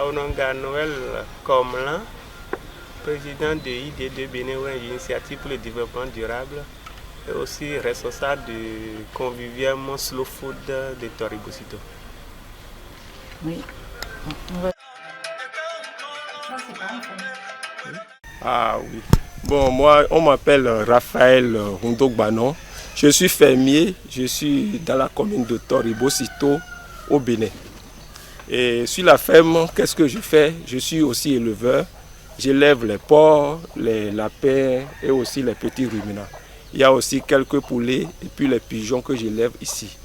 Aonanga Noël Komlan, président de IDD Bénin, Initiative pour le développement durable, et aussi responsable du convivium Slow Food de Toribosito. Oui. Ah oui. Bon, moi, on m'appelle Raphaël Rundogbanon. Je suis fermier, je suis dans la commune de Toribosito, au Bénin. Et sur la ferme, qu'est-ce que je fais? Je suis aussi éleveur. J'élève les porcs, les lapins et aussi les petits ruminants. Il y a aussi quelques poulets et puis les pigeons que j'élève ici.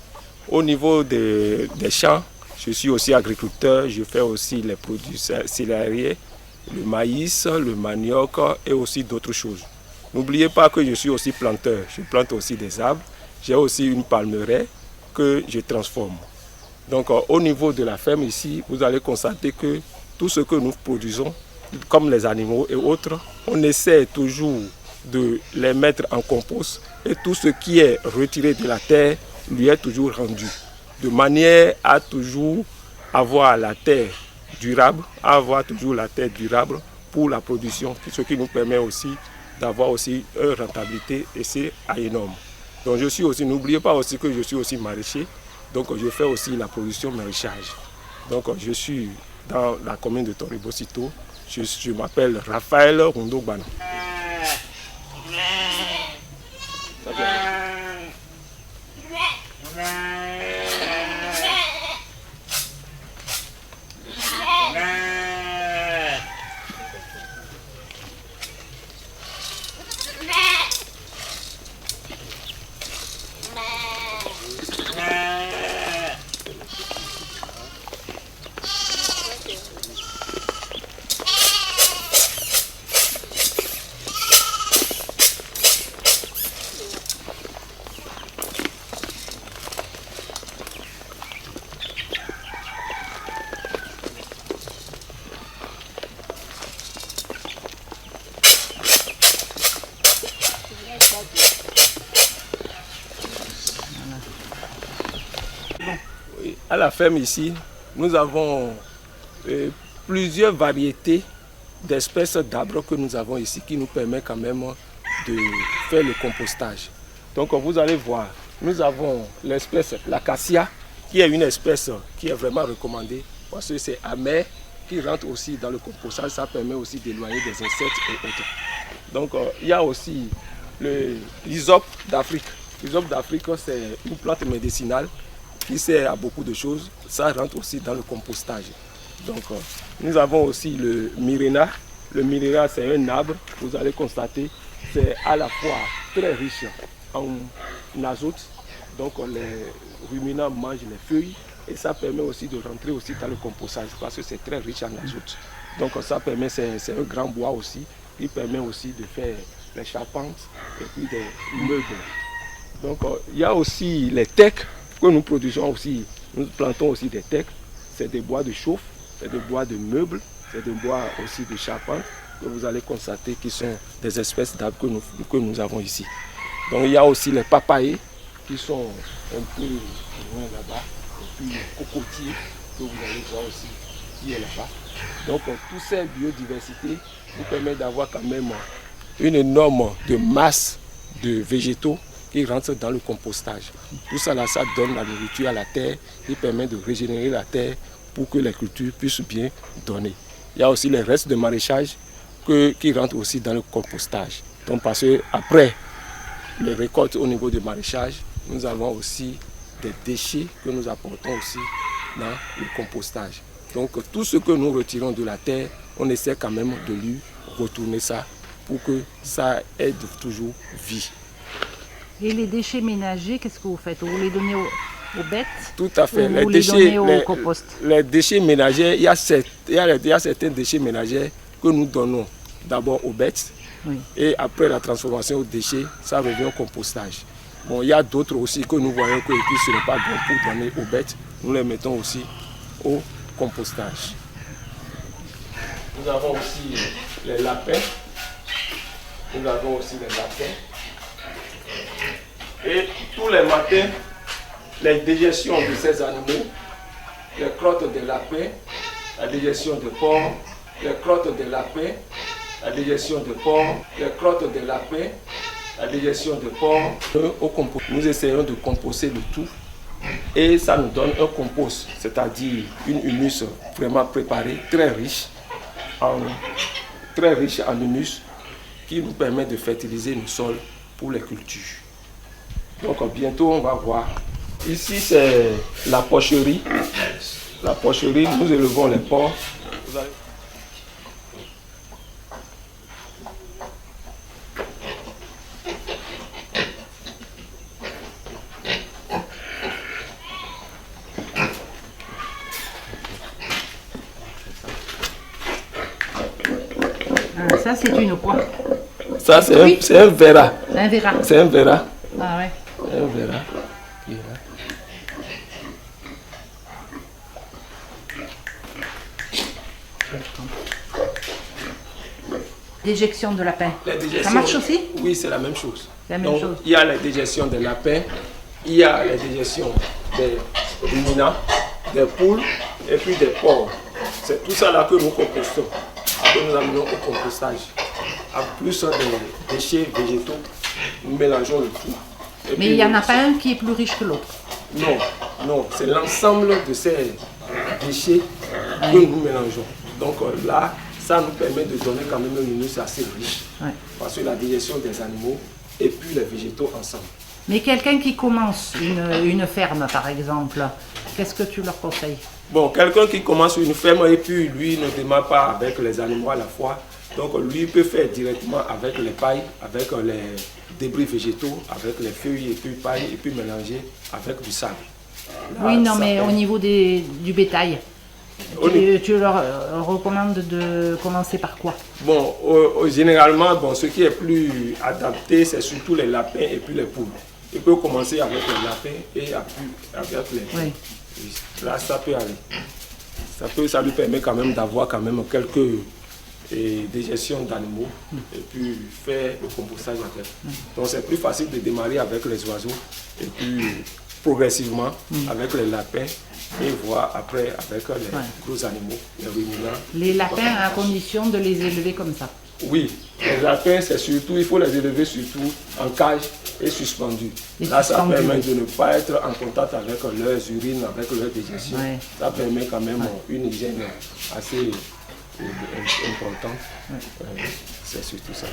Au niveau des champs, je suis aussi agriculteur. Je fais aussi les produits céréaliers, le maïs, le manioc et aussi d'autres choses. N'oubliez pas que je suis aussi planteur. Je plante aussi des arbres. J'ai aussi une palmeraie que je transforme. Donc au niveau de la ferme ici, vous allez constater que tout ce que nous produisons, comme les animaux et autres, on essaie toujours de les mettre en compost et tout ce qui est retiré de la terre lui est toujours rendu. De manière à toujours avoir la terre durable, pour la production, ce qui nous permet aussi d'avoir aussi une rentabilité et c'est énorme. Donc je suis aussi, n'oubliez pas aussi que je suis aussi maraîcher, donc je fais aussi la production maraîchage. Donc je suis dans la commune de Toribosito, je m'appelle Raphaël Rundogbanon. À la ferme ici, nous avons plusieurs variétés d'espèces d'arbres que nous avons ici qui nous permettent quand même de faire le compostage. Donc vous allez voir, nous avons l'espèce l'acacia qui est une espèce qui est vraiment recommandée parce que c'est amer, qui rentre aussi dans le compostage, ça permet aussi d'éloigner des insectes et autres. Donc il y a aussi l'hysope d'Afrique. L'hysope d'Afrique, c'est une plante médicinale qui sert à beaucoup de choses, ça rentre aussi dans le compostage. Donc nous avons aussi le miréna. Le miréna, c'est un arbre, vous allez constater, c'est à la fois très riche en azote, donc les ruminants mangent les feuilles et ça permet aussi de rentrer aussi dans le compostage parce que c'est très riche en azote. Donc ça permet, c'est un grand bois aussi, qui permet aussi de faire les charpentes et puis des meubles. Donc il y a aussi les tecs que nous produisons aussi, nous plantons aussi des tecs, c'est des bois de chauffe, c'est des bois de meubles, c'est des bois aussi de charpente que vous allez constater qui sont des espèces d'arbres que nous avons ici. Donc il y a aussi les papayers qui sont un peu loin là-bas, et puis les cocotiers que vous allez voir aussi qui est là-bas. Donc toutes ces biodiversités nous permettent d'avoir quand même une énorme masse de végétaux qui rentrent dans le compostage. Tout ça, là, ça donne la nourriture à la terre, qui permet de régénérer la terre pour que les cultures puissent bien donner. Il y a aussi les restes de maraîchage qui rentrent aussi dans le compostage. Donc parce qu'après les récoltes au niveau du maraîchage, nous avons aussi des déchets que nous apportons aussi dans le compostage. Donc tout ce que nous retirons de la terre, on essaie quand même de lui retourner ça pour que ça aide toujours vie. Et les déchets ménagers, qu'est-ce que vous faites? Vous les donnez aux bêtes? Tout à fait. Ou les donnez au compost? Les déchets ménagers, il y a certains déchets ménagers que nous donnons d'abord aux bêtes. Oui. Et après la transformation aux déchets, ça revient au compostage. Bon, il y a d'autres aussi que nous voyons que ce n'est pas bon pour donner aux bêtes. Nous les mettons aussi au compostage. Nous avons aussi les lapins. Nous avons aussi les lapins. Et tous les matins, les digestions de ces animaux, les crottes des lapins la digestion de porc, les crottes de lapin, la digestion de porc, les crottes de lapin, la digestion de porc. Nous essayons de composter le tout et ça nous donne un compost, c'est-à-dire une humus vraiment préparée, très riche en humus qui nous permet de fertiliser nos sols pour les cultures. Donc bientôt on va voir. Ici c'est la porcherie. La porcherie, nous élevons les porcs. Ça c'est une quoi? Ça c'est un verra. Un verra. C'est un verra. Ah ouais. Un verra qui est là. Déjection de lapin. Ça marche aussi? Oui, c'est la même chose. La même chose. Il y a la digestion des lapins, il y a la digestion des ruminants, des poules et puis des porcs. C'est tout ça là que nous compostons, que nous amenons au compostage. En plus des déchets végétaux, nous mélangeons le tout. Mais il n'y en a pas un qui est plus riche que l'autre. Non, non, c'est l'ensemble de ces déchets que nous mélangeons. Donc là, ça nous permet de donner quand même un humus assez riche. Ouais. Parce que la digestion des animaux et puis les végétaux ensemble. Mais quelqu'un qui commence une ferme par exemple, qu'est-ce que tu leur conseilles? Bon, quelqu'un qui commence une ferme et puis lui ne démarre pas avec les animaux à la fois. Donc lui peut faire directement avec les pailles, avec les débris végétaux, avec les feuilles et puis paille et puis mélanger avec du sable. Là, oui, non, mais au niveau du bétail, tu leur recommandes de commencer par quoi? Bon, généralement, bon, ce qui est plus adapté, c'est surtout les lapins et puis les poules. Il peut commencer avec les lapins et avec les poules. Oui. Là, ça peut aller. Ça lui permet quand même d'avoir quand même quelques digestions d'animaux et puis faire le compostage avec. Donc c'est plus facile de démarrer avec les oiseaux et puis progressivement avec les lapins et voir après avec les gros animaux, les ruminants. Les lapins à condition de les élever comme ça. Oui, les lapins c'est surtout, il faut les élever surtout en cage et suspendus. Là ça permet de ne pas être en contact avec leurs urines, avec leurs digestions. Ouais. Ça permet quand même une hygiène assez importante. C'est surtout ça.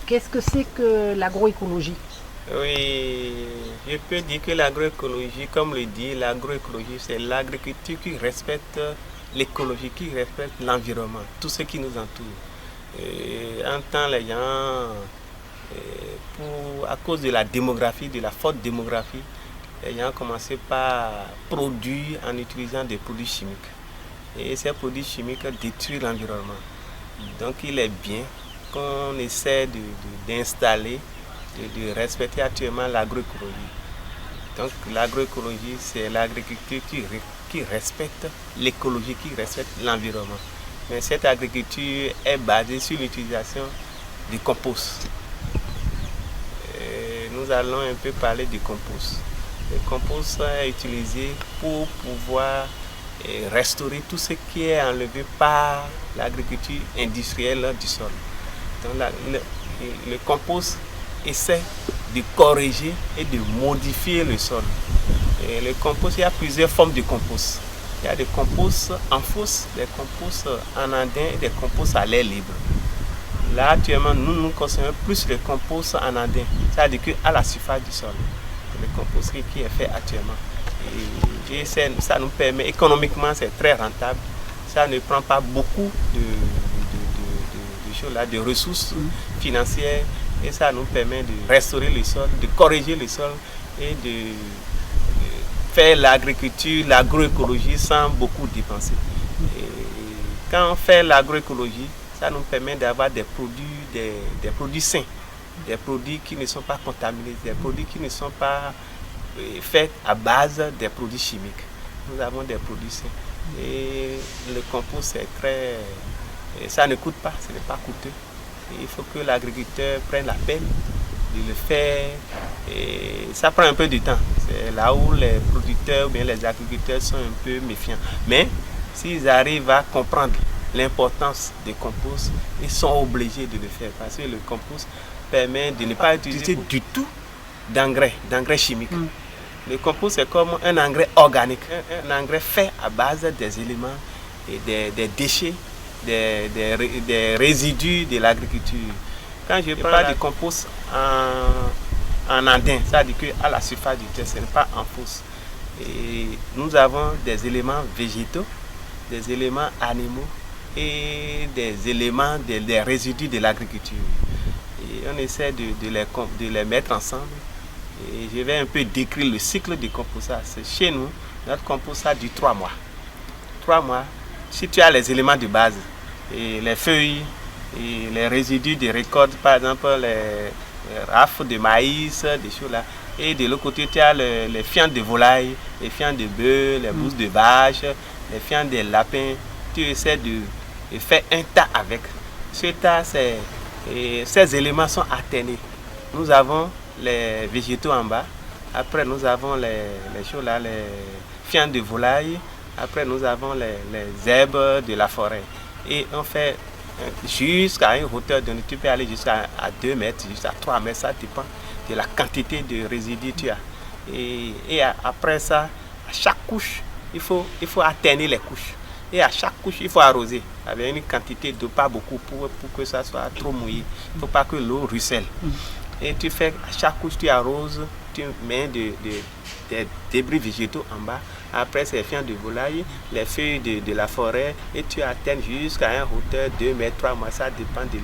Qu'est-ce que c'est que l'agroécologie? Oui, je peux dire que l'agroécologie, comme le dit, l'agroécologie, c'est l'agriculture qui respecte l'écologie, qui respecte l'environnement, tout ce qui nous entoure. Et en temps, les gens, à cause de la démographie, de la forte démographie, les gens ont commencé par produire en utilisant des produits chimiques. Et ces produits chimiques détruisent l'environnement. Donc il est bien qu'on essaie d'installer, de respecter actuellement l'agroécologie. Donc l'agroécologie, c'est l'agriculture qui respecte l'écologie, qui respecte l'environnement. Mais cette agriculture est basée sur l'utilisation du compost. Nous allons un peu parler du compost. Le compost est utilisé pour pouvoir restaurer tout ce qui est enlevé par l'agriculture industrielle du sol. Donc le compost essaie de corriger et de modifier le sol. Et le compost, il y a plusieurs formes de compost. Il y a des composts en fosse, des composts en andin et des composts à l'air libre. Là, actuellement, nous consommons plus le compost en andin, c'est-à-dire qu'à la surface du sol. Le compost qui est fait actuellement. Et ça nous permet, économiquement, c'est très rentable. Ça ne prend pas beaucoup de ressources financières et ça nous permet de restaurer le sol, de corriger le sol et de faire l'agriculture, l'agroécologie sans beaucoup dépenser. Et quand on fait l'agroécologie, ça nous permet d'avoir des produits sains, des produits qui ne sont pas contaminés, des produits qui ne sont pas faits à base des produits chimiques. Nous avons des produits sains. Et le compost, c'est très... Ça ne coûte pas, ce n'est pas coûteux. Et il faut que l'agriculteur prenne la peine de le faire. Et ça prend un peu de temps. C'est là où les producteurs ou bien les agriculteurs sont un peu méfiants. Mais s'ils arrivent à comprendre l'importance du compost, ils sont obligés de le faire. Parce que le compost permet de ne pas utiliser du tout d'engrais chimiques. Le compost, c'est comme un engrais organique, un engrais fait à base des éléments et des déchets, des résidus de l'agriculture. Quand je parle du compost en andin, ça veut dire qu'à la surface du terre, ce n'est pas en fosse. Et nous avons des éléments végétaux, des éléments animaux et des éléments des résidus de l'agriculture. Et on essaie de les mettre ensemble. Et je vais un peu décrire le cycle du compostage. Chez nous, notre compostage dure 3 mois. 3 mois, si tu as les éléments de base, et les feuilles, et les résidus de récolte, par exemple les rafles de maïs, des choses là. Et de l'autre côté, tu as les fientes de volaille, les fientes de bœuf, les bousses de vache, les fientes de lapins. Tu essaies de faire un tas avec. Ce tas, ces éléments sont alternés. Nous avons les végétaux en bas, après nous avons les choses là, les fientes de volaille, après nous avons les herbes de la forêt. Et on fait jusqu'à une hauteur de, tu peux aller jusqu'à 2 mètres, jusqu'à 3 mètres, ça dépend de la quantité de résidus que tu as. Et après ça, à chaque couche, il faut alterner les couches. Et à chaque couche, il faut arroser avec une quantité d'eau, pas beaucoup, pour que ça soit trop mouillé. Il ne faut pas que l'eau ruisselle. Et tu fais, à chaque couche, tu arroses, tu mets des débris végétaux en bas. Après, c'est les fientes de volaille, les feuilles de la forêt, et tu atteins jusqu'à une hauteur de 2 mètres, 3 mètres. Ça dépend de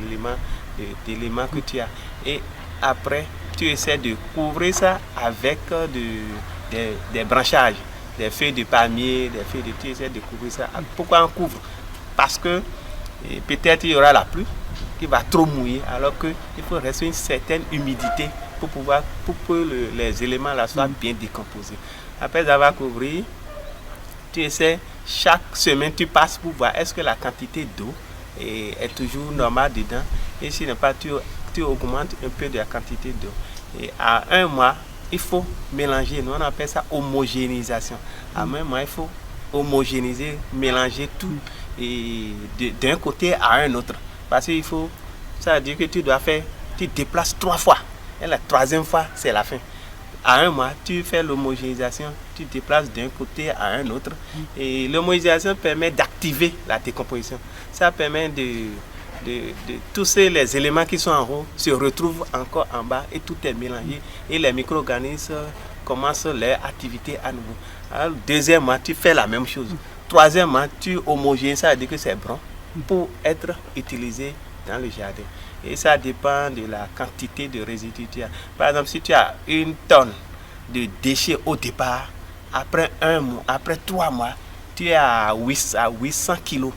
l'élément que tu as. Et après, tu essaies de couvrir ça avec des branchages, des feuilles de palmier, des feuilles de... Tu essaies de couvrir ça. Pourquoi on couvre? Parce que peut-être il y aura la pluie qui va trop mouiller, alors qu'il faut rester une certaine humidité pour que les éléments là soient bien décomposés. Après avoir couvert, tu essaies, chaque semaine tu passes pour voir est-ce que la quantité d'eau est toujours normale dedans, et si n'est pas, tu augmentes un peu de la quantité d'eau. Et à 1 mois, il faut mélanger, nous on appelle ça homogénéisation. À 1 mois, il faut homogénéiser, mélanger tout et d'un côté à un autre. Parce qu'il faut, ça veut dire que tu déplaces 3 fois. Et la 3e fois, c'est la fin. À 1 mois, tu fais l'homogénéisation, tu déplaces d'un côté à un autre. Et l'homogénéisation permet d'activer la décomposition. Ça permet tous les éléments qui sont en haut se retrouvent encore en bas et tout est mélangé. Et les micro-organismes commencent leur activité à nouveau. Alors, 2e mois, tu fais la même chose. 3e mois, tu homogénéises, ça veut dire que c'est brun pour être utilisé dans le jardin. Et ça dépend de la quantité de résidus que tu as. Par exemple, si tu as 1 tonne de déchets au départ, après 1 mois, après 3 mois, tu es à 800 kilos.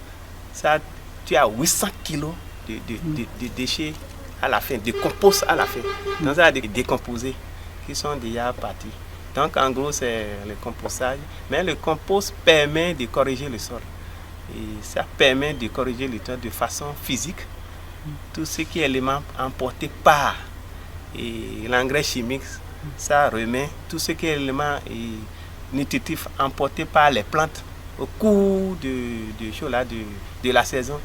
Ça, tu as 800 kilos de déchets à la fin, de compost à la fin. Donc ça a des décomposés qui sont déjà partis. Donc en gros, c'est le compostage. Mais le compost permet de corriger le sol. Et ça permet de corriger le sol de façon physique. Tout ce qui est élément emporté par l'engrais chimique, ça remet tout ce qui est élément nutritif emporté par les plantes au cours de la saison.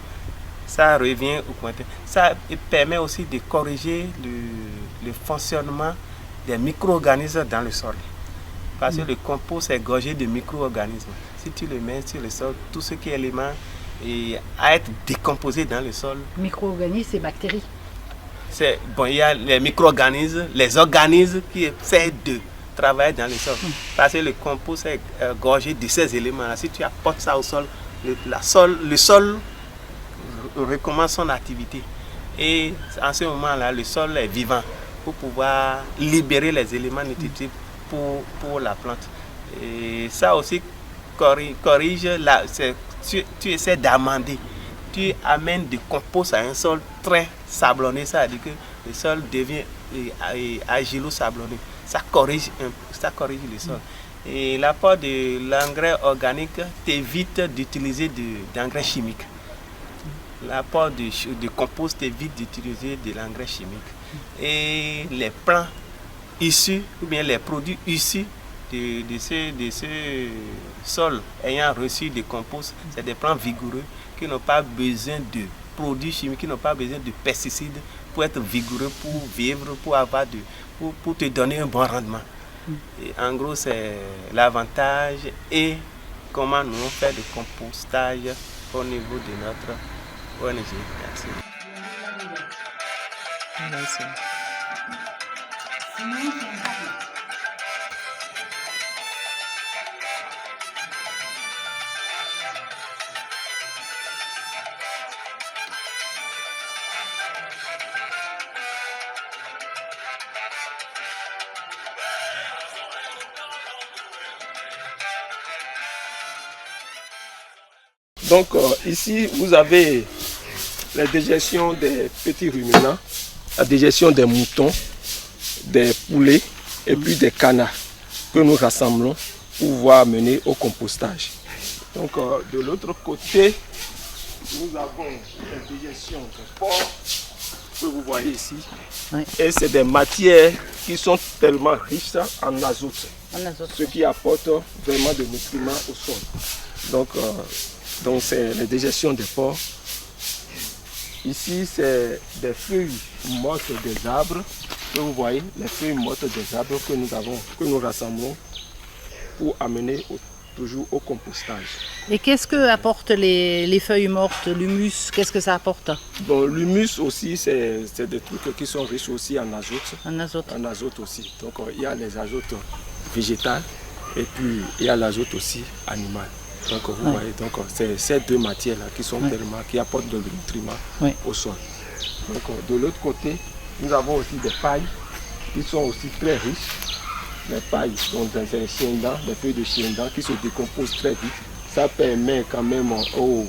Ça revient au coin. Ça permet aussi de corriger le fonctionnement des micro-organismes dans le sol. Parce que le compost est gorgé de micro-organismes. Si tu le mets sur le sol, tout ce qui est élément à être décomposé dans le sol. Micro-organismes et bactéries. Il y a les micro-organismes, les organismes qui essaient de travailler dans le sol. Parce que le compost est gorgé de ces éléments-là. Si tu apportes ça au sol, le sol recommence son activité. Et en ce moment-là, le sol est vivant pour pouvoir libérer les éléments nutritifs pour la plante. Et ça aussi corrige tu essaies d'amender. Tu amènes du compost à un sol très sablonné, ça veut dire que le sol devient agilo-sablonné. Ça corrige le sol. Et l'apport de l'engrais organique t'évite d'utiliser d'engrais chimiques. L'apport de compost évite d'utiliser de l'engrais chimique. Et les plants issus, ou bien les produits issus de ce sol ayant reçu des composts, c'est des plants vigoureux qui n'ont pas besoin de produits chimiques, qui n'ont pas besoin de pesticides pour être vigoureux, pour vivre, pour te donner un bon rendement. Et en gros, c'est l'avantage et comment nous faire le compostage au niveau de notre ONG. Merci. Merci. Donc ici, vous avez la digestion des petits ruminants, la digestion des moutons, des poulets et puis des canards que nous rassemblons pour pouvoir mener au compostage. Donc de l'autre côté, nous avons la digestion des porcs que vous voyez ici. Oui. Et c'est des matières qui sont tellement riches en azote, ce qui apporte vraiment de nutriments au sol. Donc c'est la digestion des porcs. Ici, c'est des feuilles mortes des arbres que vous voyez, les feuilles mortes des arbres que nous rassemblons pour amener toujours au compostage. Et qu'est-ce que apportent les feuilles mortes, l'humus? Qu'est-ce que ça apporte? Bon, l'humus aussi, c'est des trucs qui sont riches aussi en azote. En azote. En azote aussi. Donc il y a les azotes végétales et puis il y a l'azote aussi animal. Donc vous voyez, donc c'est ces deux matières-là qui apportent de nutriments au sol. Donc de l'autre côté, nous avons aussi des pailles qui sont aussi très riches. Les pailles sont des chiendents, des feuilles de chiendents qui se décomposent très vite. Ça permet quand même aux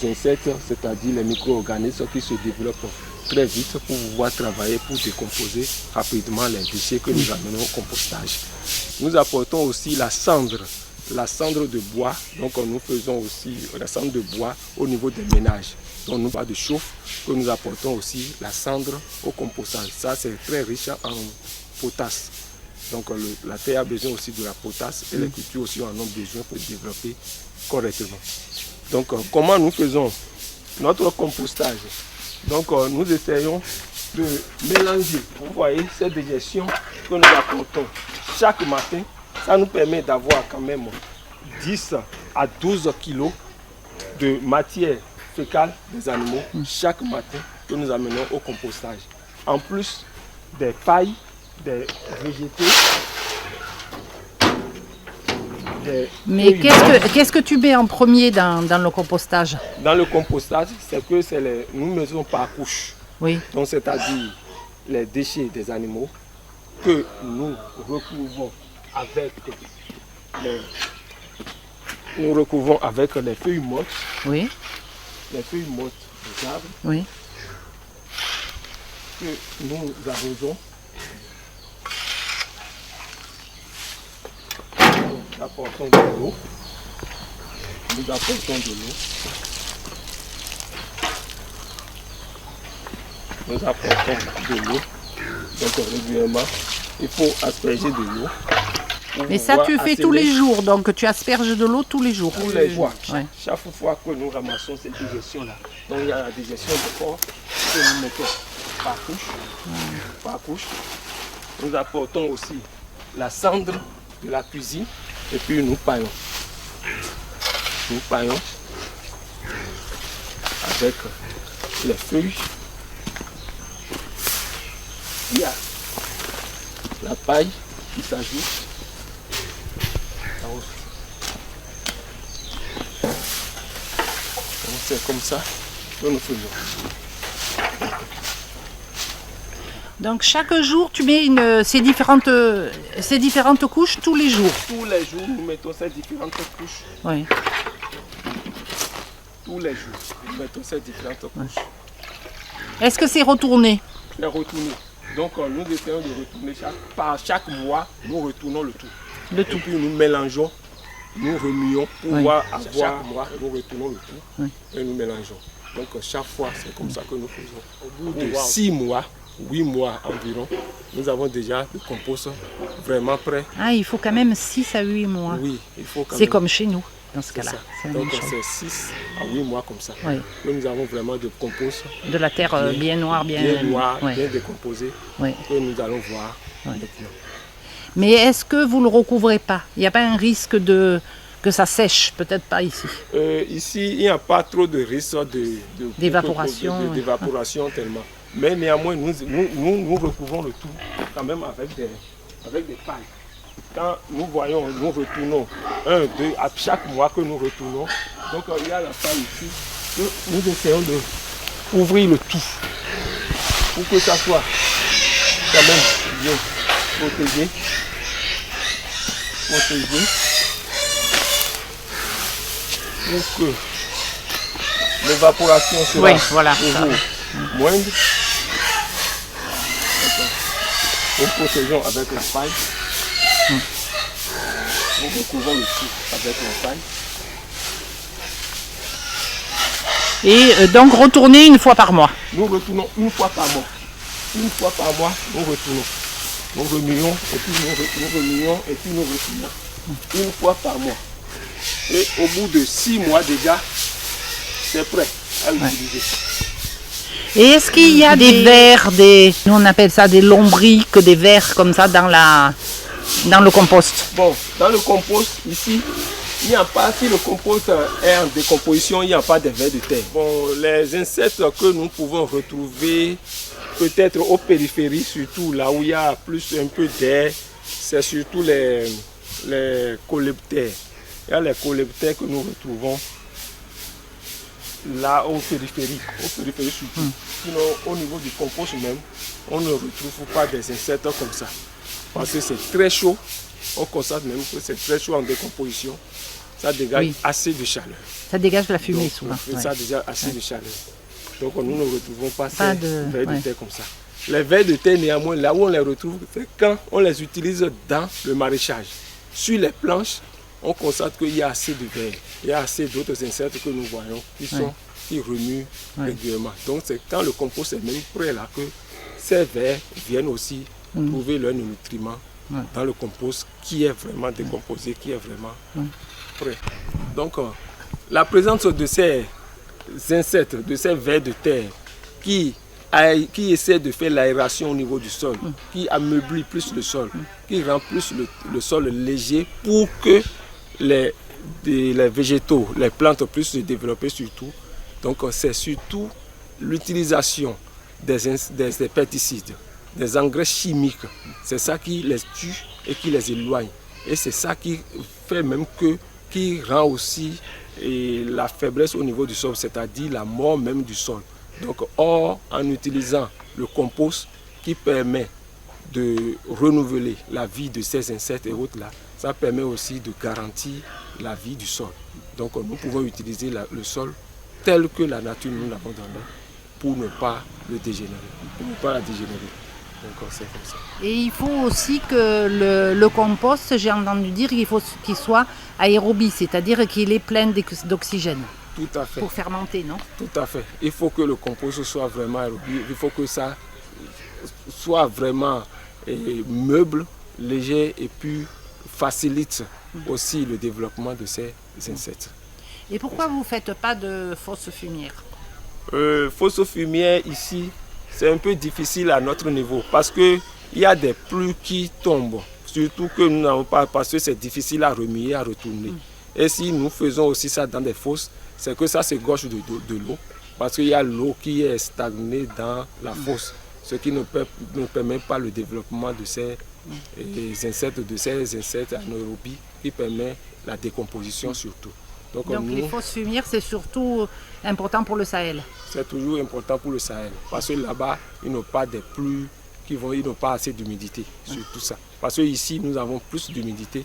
insectes, c'est-à-dire les micro-organismes qui se développent très vite pour pouvoir travailler, pour décomposer rapidement les déchets que nous amenons au compostage. Nous apportons aussi la cendre de bois. Donc nous faisons aussi la cendre de bois au niveau des ménages. Donc nous parlons de chauffe que nous apportons aussi la cendre au compostage. Ça c'est très riche en potasse. Donc la terre a besoin aussi de la potasse et les cultures aussi en ont besoin pour développer correctement. Donc comment nous faisons notre compostage? Donc nous essayons de mélanger, vous voyez, cette digestion que nous apportons chaque matin. Ça nous permet d'avoir quand même 10 à 12 kilos de matière fécale des animaux chaque matin que nous amenons au compostage. En plus des pailles, des végétaux. Mais qu'est-ce que tu mets en premier dans le compostage? Dans le compostage, c'est que nous mettons par couche. Oui. Donc c'est-à-dire les déchets des animaux que nous recouvrons avec les feuilles mortes. Oui. Les feuilles mortes des arbres. Oui. Que nous arrosons. Nous apportons de l'eau. Nous apportons de l'eau. Nous apportons de l'eau. Donc régulièrement, il faut asperger de l'eau. Mais ça tu fais tous les jours, donc tu asperges de l'eau tous les jours. Tous les jours. Ouais. Chaque fois que nous ramassons cette digestion-là, donc il y a la digestion de porc que nous mettons par couche. Par couche. Nous apportons aussi la cendre de la cuisine et puis nous paillons. Nous paillons avec les feuilles. Il y a la paille qui s'ajoute. C'est comme ça que nous faisons. Donc chaque jour tu mets ces différentes couches tous les jours. Tous les jours nous mettons ces différentes couches. Oui. Tous les jours nous mettons ces différentes couches. Est-ce que c'est retourné? C'est retourné. Donc nous essayons de retourner chaque mois, nous retournons le tout. Le tout. Et puis nous mélangeons, nous remuons pour voir chaque mois, nous retournons le tout et nous mélangeons. Donc chaque fois, c'est comme ça que nous faisons. Au bout de 6 mois, 8 mois environ, nous avons déjà le compost vraiment prêt. Ah, il faut quand même 6 à 8 mois. Oui, il faut quand même. C'est comme chez nous, dans ce cas-là. Donc c'est 6 à 8 mois comme ça. Oui. Que nous avons vraiment de compost. De la terre bien noire, bien décomposée, que nous allons voir maintenant. Mais est-ce que vous ne le recouvrez pas? Il n'y a pas un risque que ça sèche? Peut-être pas ici. Ici, il n'y a pas trop de risque d'évaporation. D'évaporation tellement. Mais néanmoins, nous recouvrons le tout quand même avec des pailles. Quand nous voyons, nous retournons 1, 2, à chaque mois que nous retournons. Donc il y a la paille ici. Que nous essayons de couvrir le tout pour que ça soit quand même bien protégé. Pour que l'évaporation soit moindre. Nous protégeons avec la paille. Nous recouvrons le tout avec la paille. Et donc retourner une fois par mois. Nous retournons une fois par mois. Une fois par mois, nous retournons. Nous remuons et puis nous remuons et puis nous retournons. Une fois par mois. Et au bout de 6 mois déjà, c'est prêt à utiliser. Et est-ce qu'il y a des vers, nous on appelle ça des lombriques, des vers comme ça dans le compost? Bon, dans le compost, ici, il n'y a pas, si le compost est en décomposition, il n'y a pas de vers de terre. Bon, les insectes que nous pouvons retrouver peut-être aux périphéries, surtout là où il y a plus un peu d'air, c'est surtout les coléoptères. Il y a les coléoptères que nous retrouvons là aux périphéries surtout. Sinon, au niveau du compost même, on ne retrouve pas des insectes comme ça. Parce que c'est très chaud. On constate même que c'est très chaud en décomposition. Ça dégage assez de chaleur. Ça dégage de la fumée. Donc, souvent. Ça dégage assez de chaleur. Donc nous ne retrouvons pas ces vers de terre comme ça. Les vers de terre, néanmoins, là où on les retrouve, c'est quand on les utilise dans le maraîchage. Sur les planches, on constate qu'il y a assez de vers. Il y a assez d'autres insectes que nous voyons qui remuent régulièrement. Donc c'est quand le compost est même prêt là que ces vers viennent aussi trouver leurs nutriments dans le compost qui est vraiment décomposé, qui est vraiment prêt. Donc la présence de ces insectes, de ces vers de terre qui essaient de faire l'aération au niveau du sol, qui ameublent plus le sol, qui rend plus le sol léger pour que les végétaux, les plantes puissent se développer surtout. Donc c'est surtout l'utilisation des pesticides, des engrais chimiques. C'est ça qui les tue et qui les éloigne. Et c'est ça qui fait même qui rend aussi la faiblesse au niveau du sol, c'est-à-dire la mort même du sol. Donc en utilisant le compost qui permet de renouveler la vie de ces insectes et autres là, ça permet aussi de garantir la vie du sol. Donc nous pouvons utiliser le sol tel que la nature nous l'avons donné pour ne pas le dégénérer, pour ne pas la dégénérer. Donc c'est comme ça. Et il faut aussi que le compost, j'ai entendu dire, il faut qu'il soit aérobie, c'est-à-dire qu'il est plein d'oxygène. Tout à fait. Pour fermenter, non? Tout à fait. Il faut que le compost soit vraiment aérobie, il faut que ça soit vraiment meuble, léger et puis facilite aussi le développement de ces insectes. Et pourquoi vous ne faites pas de fosses fumières? Fosses fumières ici, c'est un peu difficile à notre niveau parce qu'il y a des pluies qui tombent, surtout que nous n'avons pas, parce que c'est difficile à remuer, à retourner. Et si nous faisons aussi ça dans des fosses, c'est que ça s'égorge de l'eau, parce qu'il y a l'eau qui est stagnée dans la fosse, ce qui ne permet pas le développement de ces insectes anaérobies, qui permet la décomposition surtout. Donc les fosses fumières, c'est surtout important pour le Sahel. C'est toujours important pour le Sahel, parce que là-bas, ils n'ont pas des pluies, ils n'ont pas assez d'humidité sur tout ça. Parce que ici, nous avons plus d'humidité.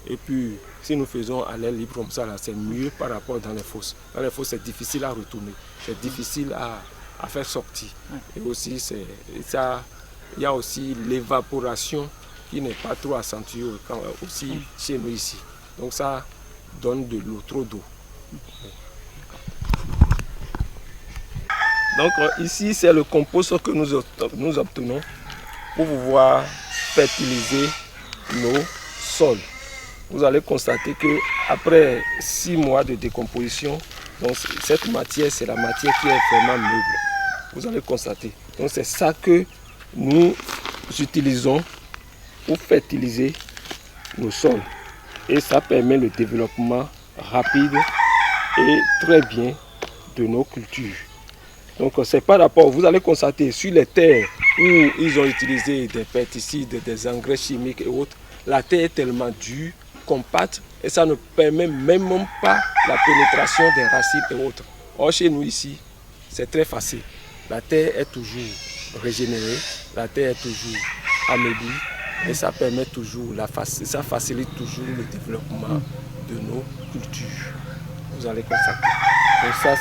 Et puis, si nous faisons à l'air libre comme ça, c'est mieux par rapport dans les fosses. Dans les fosses, c'est difficile à retourner, c'est difficile à faire sortir. Et aussi, il y a aussi l'évaporation qui n'est pas trop accentué aussi chez nous ici. Donc ça donne de l'eau, trop d'eau. Donc ici, c'est le compost que nous obtenons pour pouvoir fertiliser nos sols. Vous allez constater que après 6 mois de décomposition, donc cette matière, c'est la matière qui est vraiment meuble. Vous allez constater. Donc c'est ça que nous utilisons pour fertiliser nos sols. Et ça permet le développement rapide et très bien de nos cultures. Donc c'est par rapport, vous allez constater sur les terres où ils ont utilisé des pesticides, des engrais chimiques et autres, la terre est tellement dure, compacte, et ça ne permet même pas la pénétration des racines et autres. Or chez nous ici, c'est très facile. La terre est toujours régénérée, la terre est toujours amélie, et ça permet toujours, ça facilite toujours le développement de nos cultures. Vous allez constater. Donc ça,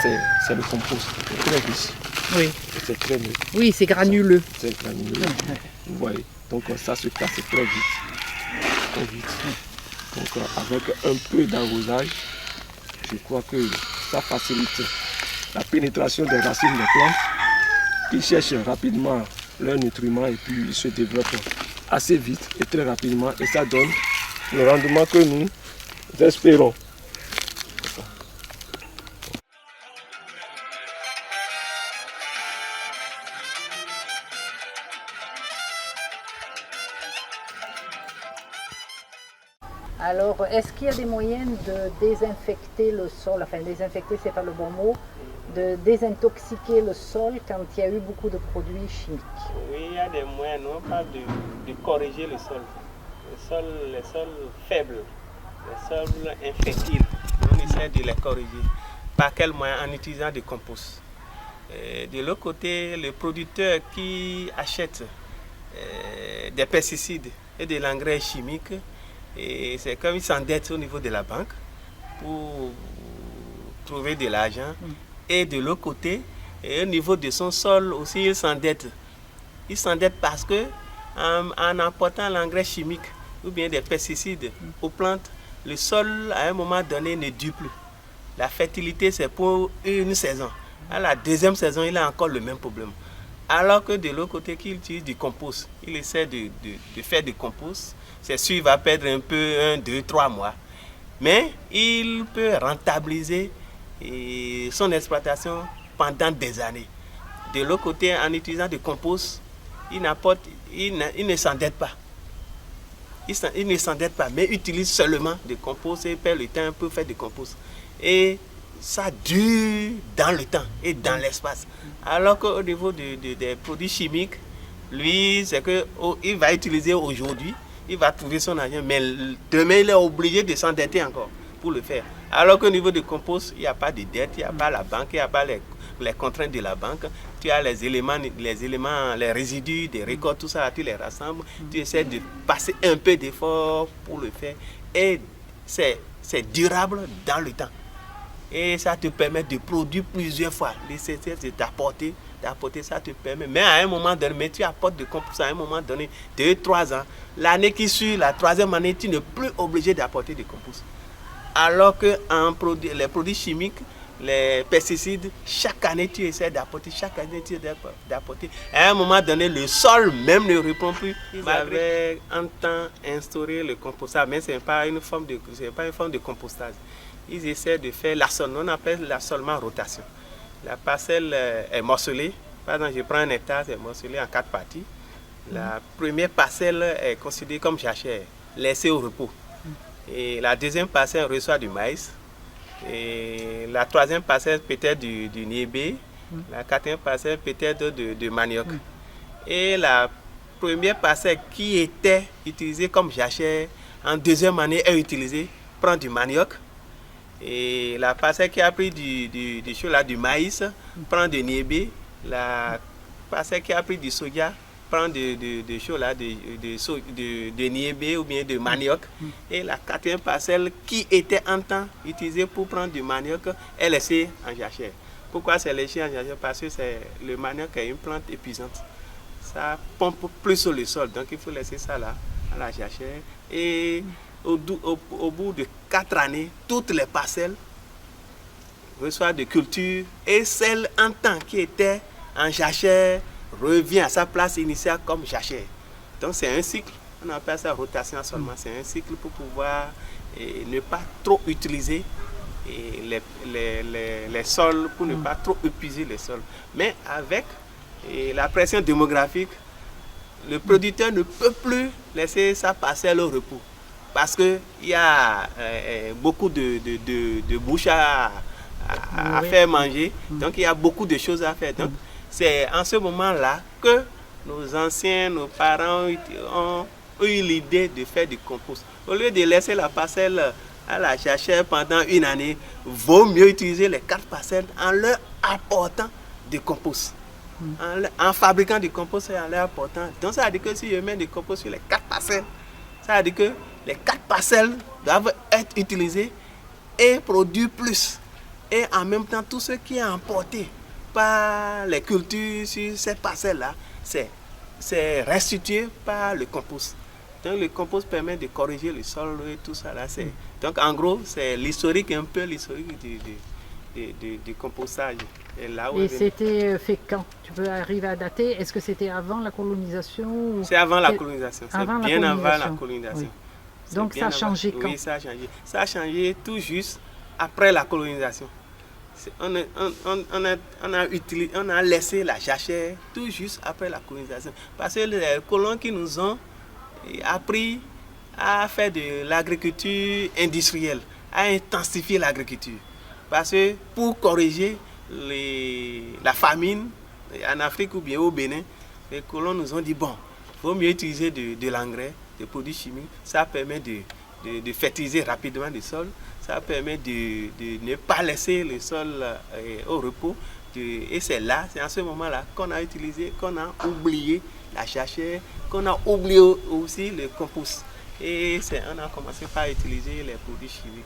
c'est le compost. C'est très riche. Oui. C'est très mieux. Oui, c'est granuleux. C'est granuleux. Vous voyez. Donc ça se casse très vite. Très vite. Donc avec un peu d'arrosage, je crois que ça facilite la pénétration des racines des plantes qui cherchent rapidement leurs nutriments et puis ils se développent assez vite et très rapidement et ça donne le rendement que nous espérons. Alors, est-ce qu'il y a des moyens de désinfecter le sol, enfin désinfecter c'est pas le bon mot, de désintoxiquer le sol quand il y a eu beaucoup de produits chimiques? Oui, il y a des moyens, non pas de corriger le sol. Les sols faibles, les sols infertiles, on essaie de les corriger. Par quel moyen? En utilisant des composts. De l'autre côté, le producteur qui achète des pesticides et de l'engrais chimique, et c'est comme il s'endette au niveau de la banque pour trouver de l'argent. Et de l'autre côté, et au niveau de son sol aussi, il s'endette. Il s'endette parce que en apportant l'engrais chimique ou bien des pesticides aux plantes, le sol à un moment donné ne dure plus. La fertilité, c'est pour une saison. À la deuxième saison, il a encore le même problème. Alors que de l'autre côté, qu'il utilise du compost, il essaie de faire du compost. C'est sûr, il va perdre un peu, 1, 2, 3 mois. Mais il peut rentabiliser son exploitation pendant des années. De l'autre côté, en utilisant du compost, il ne s'endette pas. Il ne s'endette pas, mais utilise seulement du compost et perd le temps pour faire du compost. Et ça dure dans le temps et dans l'espace. Alors qu'au niveau des produits chimiques, lui, c'est qu'il va utiliser aujourd'hui, il va trouver son argent, mais demain, il est obligé de s'endetter encore pour le faire. Alors qu'au niveau du compost, il n'y a pas de dette, il n'y a pas la banque, il n'y a pas les contraintes de la banque. Tu as les éléments, les résidus des récoltes, tout ça, tu les rassembles. Tu essaies de passer un peu d'effort pour le faire. Et c'est durable dans le temps. Et ça te permet de produire plusieurs fois. L'essentiel, c'est d'apporter, ça te permet. Mais à un moment donné, mais tu apportes de compost à un moment donné, 2, 3 ans. L'année qui suit, la 3e année, tu n'es plus obligé d'apporter de compost. Alors que les produits chimiques, les pesticides, chaque année tu essaies d'apporter, À un moment donné, le sol même ne répond plus. Ils avaient un temps instauré le compostage, mais ce n'est pas une forme de compostage. Ils essaient de faire l'assolement, on appelle l'assolement rotation. La parcelle est morcelée. Par exemple, je prends un hectare, c'est morcelé en 4 parties. La première parcelle est considérée comme jachère, laissée au repos. Et la deuxième parcelle reçoit du maïs. Et la 3e parcelle peut-être du niébé. La 4e parcelle peut-être de manioc. Et la première parcelle qui était utilisée comme jachère, en 2e année est utilisée, prend du manioc. Et la parcelle qui a pris du maïs prend du niébé. La parcelle qui a pris du soja prend de niébé ou bien de manioc. Et la 4e parcelle qui était en temps utilisée pour prendre du manioc est laissée en jachère. Pourquoi c'est laissé en jachère? Parce que le manioc est une plante épuisante. Ça pompe plus sur le sol, donc il faut laisser ça là à la jachère. Et au bout de 4 années, toutes les parcelles reçoivent de culture et celle en temps qui était en jachère revient à sa place initiale comme jachère. Donc c'est un cycle, on appelle ça rotation seulement, c'est un cycle pour pouvoir ne pas trop utiliser les sols, pour ne pas trop épuiser les sols. Mais avec la pression démographique, le producteur ne peut plus laisser sa parcelle au repos parce qu'il y a beaucoup de bouches à faire manger, donc il y a beaucoup de choses à faire. Donc c'est en ce moment-là que nos anciens, nos parents ont eu l'idée de faire du compost. Au lieu de laisser la parcelle à la jachère pendant une année, vaut mieux utiliser les 4 parcelles en leur apportant du compost. En fabriquant du compost et en leur apportant. Donc ça veut dire que si je mets du compost sur les 4 parcelles, ça veut dire que les 4 parcelles doivent être utilisées et produire plus. Et en même temps, tout ce qui est emporté par les cultures sur ces parcelles-là, c'est restitué par le compost. Donc le compost permet de corriger le sol et tout ça là. Donc en gros, c'est l'historique, un peu l'historique du compostage. Et c'était fait quand? Tu peux arriver à dater? Est-ce que c'était avant la colonisation? C'est avant la colonisation. C'est bien avant la colonisation. Oui. Donc ça a changé quand? Oui, ça a changé. Ça a changé tout juste après la colonisation. On a laissé la jachère tout juste après la colonisation. Parce que les colons qui nous ont appris à faire de l'agriculture industrielle, à intensifier l'agriculture. Parce que pour corriger la famine en Afrique ou bien au Bénin, les colons nous ont dit bon, il faut mieux utiliser de l'engrais, des produits chimiques. Ça permet de fertiliser rapidement le sol. Ça permet de ne pas laisser le sol au repos. Et c'est en ce moment-là qu'on a utilisé, qu'on a oublié la jachère, qu'on a oublié aussi le compost. Et on a commencé par utiliser les produits chimiques.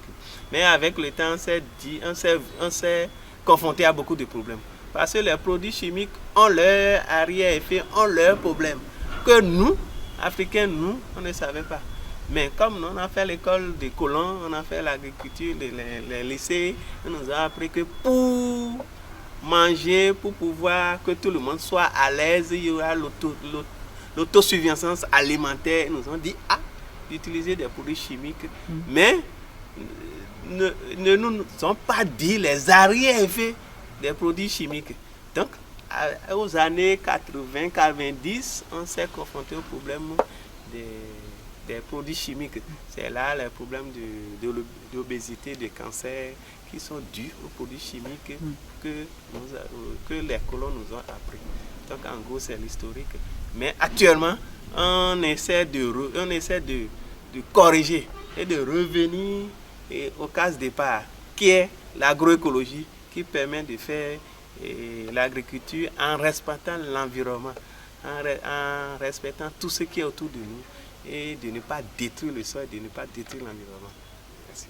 Mais avec le temps, on s'est confronté à beaucoup de problèmes. Parce que les produits chimiques ont leur arrière-effet, ont leurs problèmes. Que nous, Africains, on ne savait pas. Mais comme on a fait l'école des colons, on a fait l'agriculture, les lycées, on nous a appris que pour manger, pour pouvoir que tout le monde soit à l'aise, il y aura l'autosuffisance alimentaire. Ils nous ont dit d'utiliser des produits chimiques, mais ne nous ont pas dit les arrière-effets des produits chimiques. Donc, aux années 80-90, on s'est confronté au problème des produits chimiques. C'est là les problèmes d'obésité, de cancer qui sont dus aux produits chimiques que les colons nous ont appris. Donc en gros c'est l'historique. Mais actuellement on essaie de corriger et de revenir aux cases départ qui est l'agroécologie qui permet de faire l'agriculture en respectant l'environnement, en respectant tout ce qui est autour de nous et de ne pas détruire le sol, de ne pas détruire l'environnement. Merci.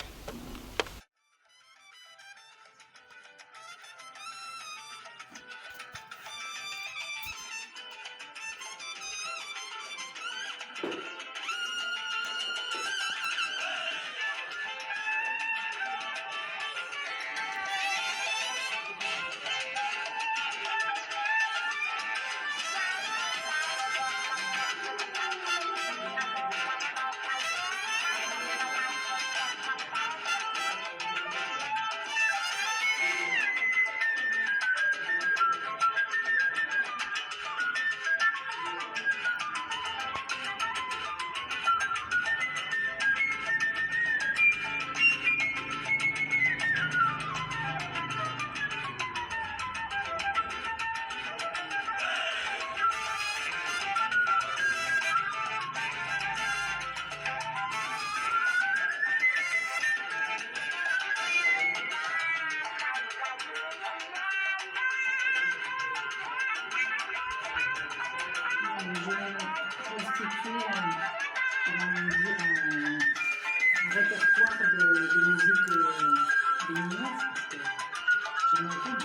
Répertoire de musique béninoise, parce que j'en entends.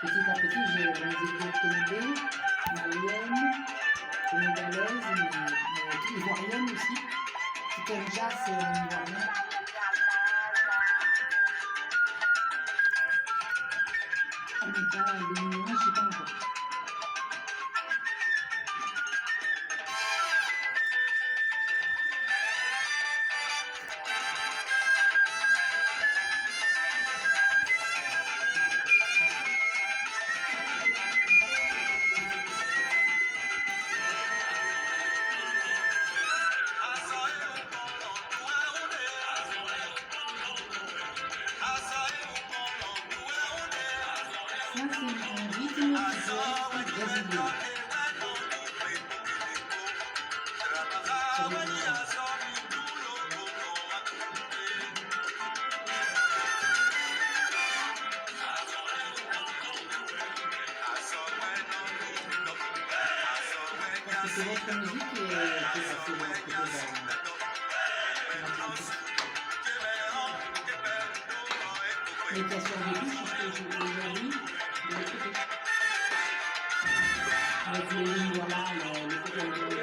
Petit à petit, j'ai la musique béninoise, malienne, sénégalaise, mais musique ivoirienne aussi. C'est un jazz ivoirien. On n'est pas le numéro, je sais pas encore. Ça, c'est un rythme brésilien. C'est votre musique qui est passée de l'autre côté de mais qui a survécu jusqu'à aujourd'hui de l'autre côté. Avec les lignes, voilà, le côté